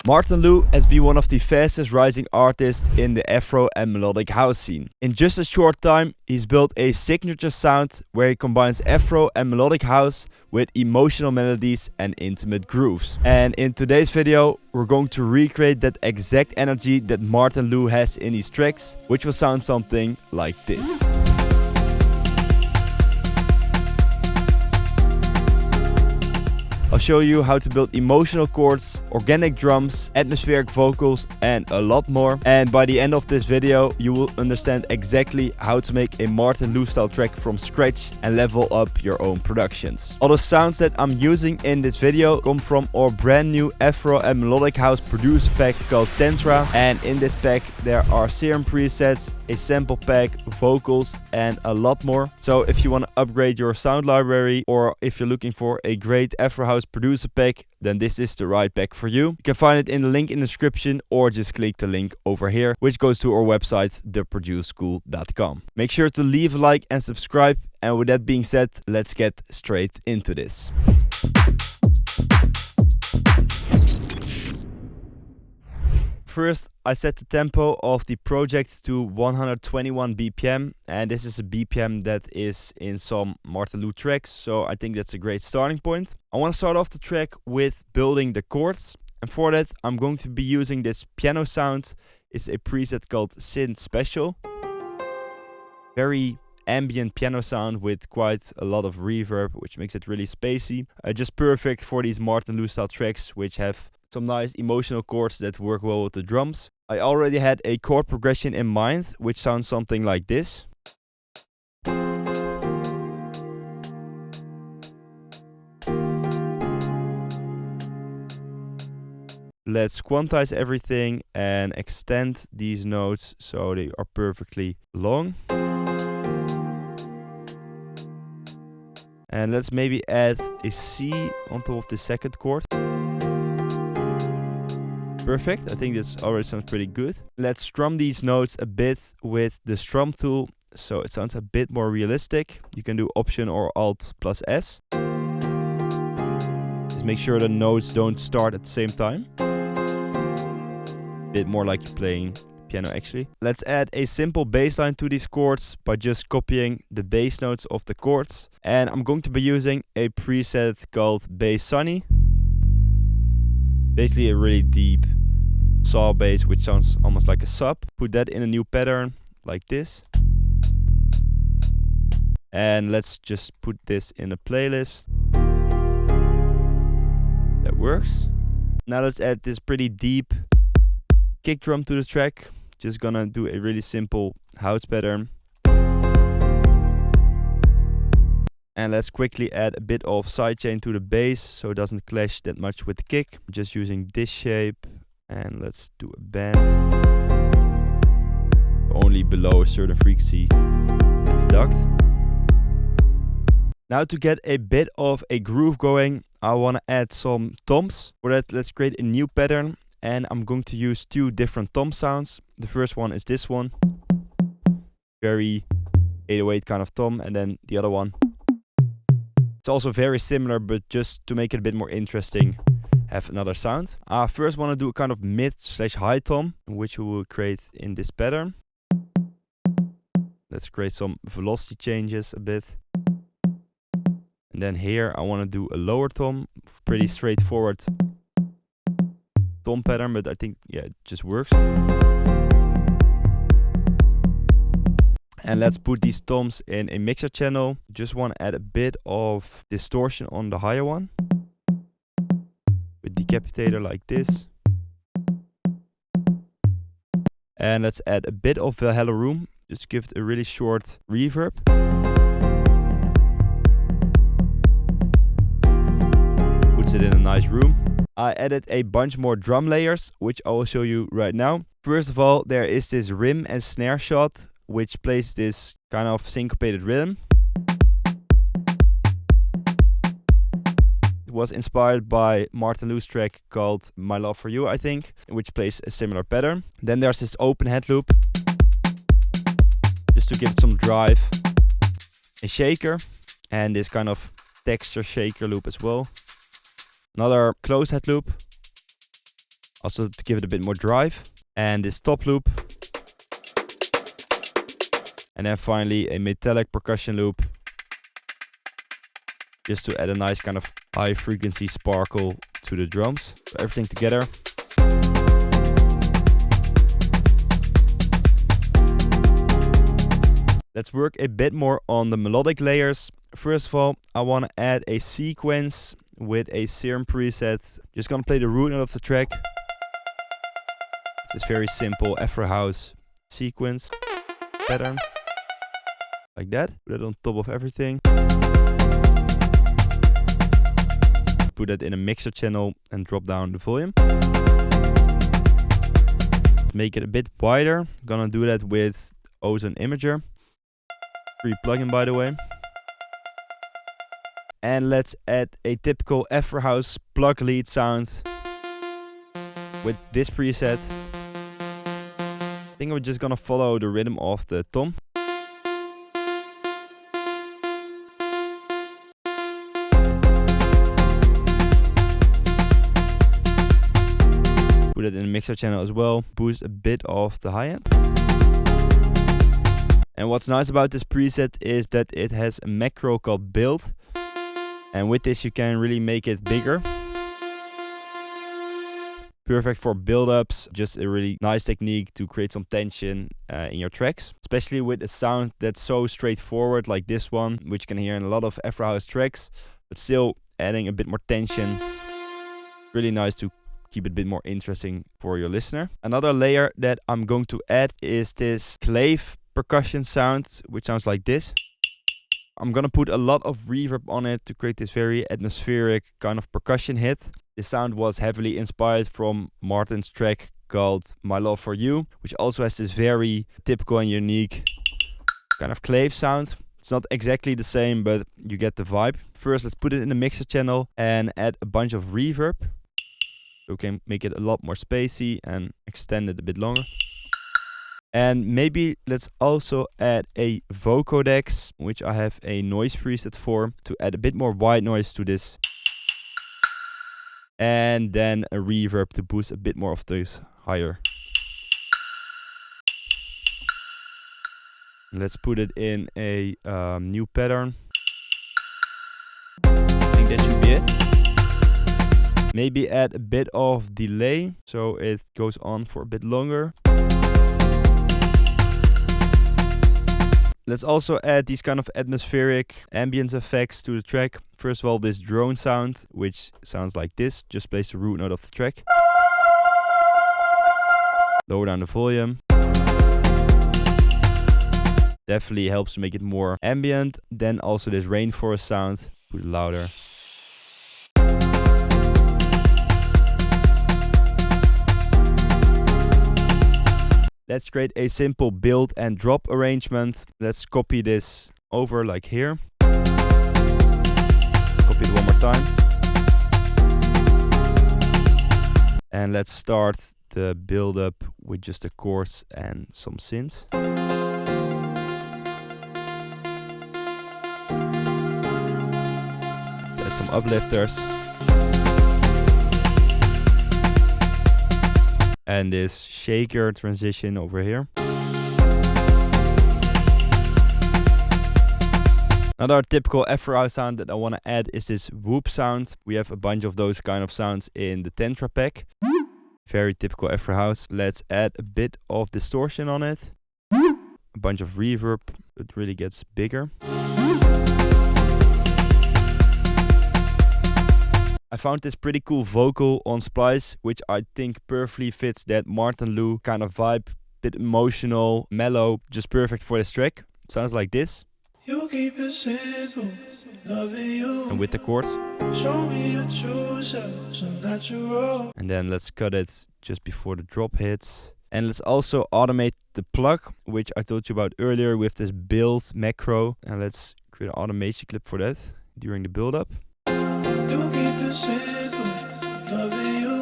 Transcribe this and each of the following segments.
Marten Lou has been one of the fastest rising artists in the Afro and melodic house scene. In just a short time, he's built a signature sound where he combines Afro and melodic house with emotional melodies and intimate grooves. And in today's video, we're going to recreate that exact energy that Marten Lou has in his tracks, which will sound something like this. I'll show you how to build emotional chords, organic drums, atmospheric vocals and a lot more. And by the end of this video, you will understand exactly how to make a Marten Lou style track from scratch and level up your own productions. All the sounds that I'm using in this video come from our brand new Afro and melodic house producer pack called Tantra. And in this pack there are serum presets, a sample pack, vocals and a lot more. So if you want to upgrade your sound library, or if you're looking for a great Afro House producer pack, then this is the right pack for you. You can find it in the link in the description, or just click the link over here, which goes to our website, theproduceschool.com. Make sure to leave a like and subscribe. And with that being said, let's get straight into this. First, I set the tempo of the project to 121 BPM, and this is a BPM that is in some Marten Lou tracks, so I think that's a great starting point. I want to start off the track with building the chords, and for that I'm going to be using this piano sound. It's a preset called Synth Special. Very ambient piano sound with quite a lot of reverb, which makes it really spacey. Just perfect for these Marten Lou style tracks, which have some nice emotional chords that work well with the drums. I already had a chord progression in mind, which sounds something like this. Let's quantize everything and extend these notes so they are perfectly long. And let's maybe add a C on top of the second chord. Perfect, I think this already sounds pretty good. Let's strum these notes a bit with the strum tool so it sounds a bit more realistic. You can do Option or Alt plus S. Just make sure the notes don't start at the same time. Bit more like you're playing piano actually. Let's add a simple bass line to these chords by just copying the bass notes of the chords. And I'm going to be using a preset called Bass Sunny. Basically a really deep saw bass, which sounds almost like a sub. Put that in a new pattern like this. And let's just put this in a playlist. That works. Now let's add this pretty deep kick drum to the track. Just gonna do a really simple house pattern. And let's quickly add a bit of sidechain to the bass so it doesn't clash that much with the kick. I'm just using this shape, and let's do a bend. Only below a certain frequency it's ducked. Now to get a bit of a groove going, I want to add some toms. For that, let's create a new pattern, and I'm going to use two different tom sounds. The first one is this one, very 808 kind of tom, and then the other one. It's also very similar, but just to make it a bit more interesting, have another sound. I first want to do a kind of mid/high tom, which we will create in this pattern. Let's create some velocity changes a bit. And then here I want to do a lower tom, pretty straightforward tom pattern, but I think yeah, it just works. And let's put these toms in a mixer channel. Just want to add a bit of distortion on the higher one. With decapitator like this. And let's add a bit of Valhalla room. Just give it a really short reverb. Puts it in a nice room. I added a bunch more drum layers, which I will show you right now. First of all, there is this rim and snare shot, which plays this kind of syncopated rhythm. It was inspired by Marten Lou's track called My Love For You, I think, which plays a similar pattern. Then there's this open head loop, just to give it some drive. A shaker, and this kind of texture shaker loop as well. Another close head loop. also to give it a bit more drive. And this top loop. And then finally a metallic percussion loop. Just to add a nice kind of high frequency sparkle to the drums. So everything together. Let's work a bit more on the melodic layers. First of all, I want to add a sequence with a serum preset. Just gonna play the root note of the track. It's very simple Afro House sequence pattern. Like that. Put it on top of everything. Put that in a mixer channel and drop down the volume. Make it a bit wider. Gonna do that with Ozone Imager. Free plugin, by the way. And let's add a typical Afro House plug lead sound with this preset. I think we're just gonna follow the rhythm of the tom. Put it in the mixer channel as well. Boost a bit of the hi-hat. And what's nice about this preset is that it has a macro called build. And with this you can really make it bigger. Perfect for build-ups. Just a really nice technique to create some tension in your tracks. Especially with a sound that's so straightforward like this one, which you can hear in a lot of Afro House tracks. But still adding a bit more tension. Really nice to keep it a bit more interesting for your listener. Another layer that I'm going to add is this clave percussion sound, which sounds like this. I'm gonna put a lot of reverb on it to create this very atmospheric kind of percussion hit. This sound was heavily inspired from Marten's track called My Love For You, which also has this very typical and unique kind of clave sound. It's not exactly the same, but you get the vibe. First, let's put it in the mixer channel and add a bunch of reverb. So we can make it a lot more spacey and extend it a bit longer. And maybe let's also add a vocodex, which I have a noise preset for, to add a bit more white noise to this. And then a reverb to boost a bit more of those higher. Let's put it in a new pattern. I think that should be it. Maybe add a bit of delay, so it goes on for a bit longer. Let's also add these kind of atmospheric ambience effects to the track. First of all, this drone sound, which sounds like this, just plays the root note of the track. Lower down the volume. Definitely helps to make it more ambient. Then also this rainforest sound, put it louder. Let's create a simple build and drop arrangement. Let's copy this over like here. Copy it one more time. And let's start the build up with just the chords and some synths. Let's add some uplifters. And this shaker transition over here. Another typical Afro House sound that I want to add is this whoop sound. We have a bunch of those kind of sounds in the Tantra pack. Very typical Afro House. Let's add a bit of distortion on it. A bunch of reverb. It really gets bigger. I found this pretty cool vocal on Splice, which I think perfectly fits that Marten Lou kind of vibe. Bit emotional, mellow, just perfect for this track. It sounds like this. You keep it simple, loving you. And with the chords. Show me your true self, so natural. And then let's cut it just before the drop hits. And let's also automate the plug, which I told you about earlier with this build macro. And let's create an automation clip for that during the build up. Simple, loving you.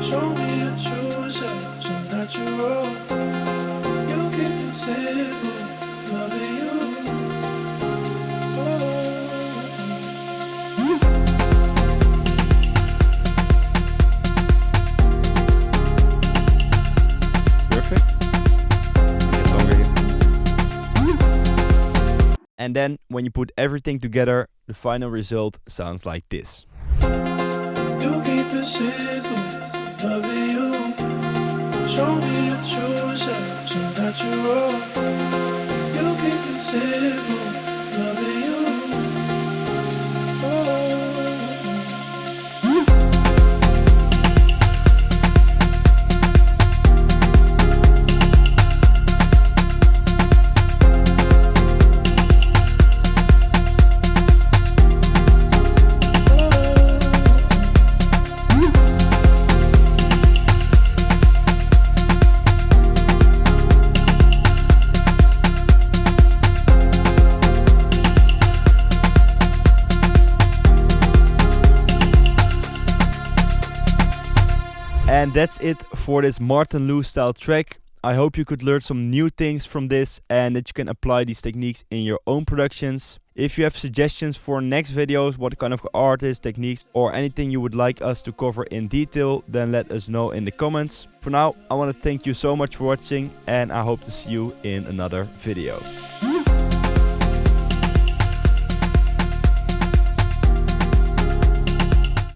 Show me your true self, so natural. You keep it simple, loving you. And then when you put everything together, the final result sounds like this. You keep it simple, loving you. Show me your true self, so that you're all. You keep it simple, loving you. And that's it for this Marten Lou style track. I hope you could learn some new things from this and that you can apply these techniques in your own productions. If you have suggestions for next videos, what kind of artists, techniques or anything you would like us to cover in detail, then let us know in the comments. For now, I want to thank you so much for watching and I hope to see you in another video.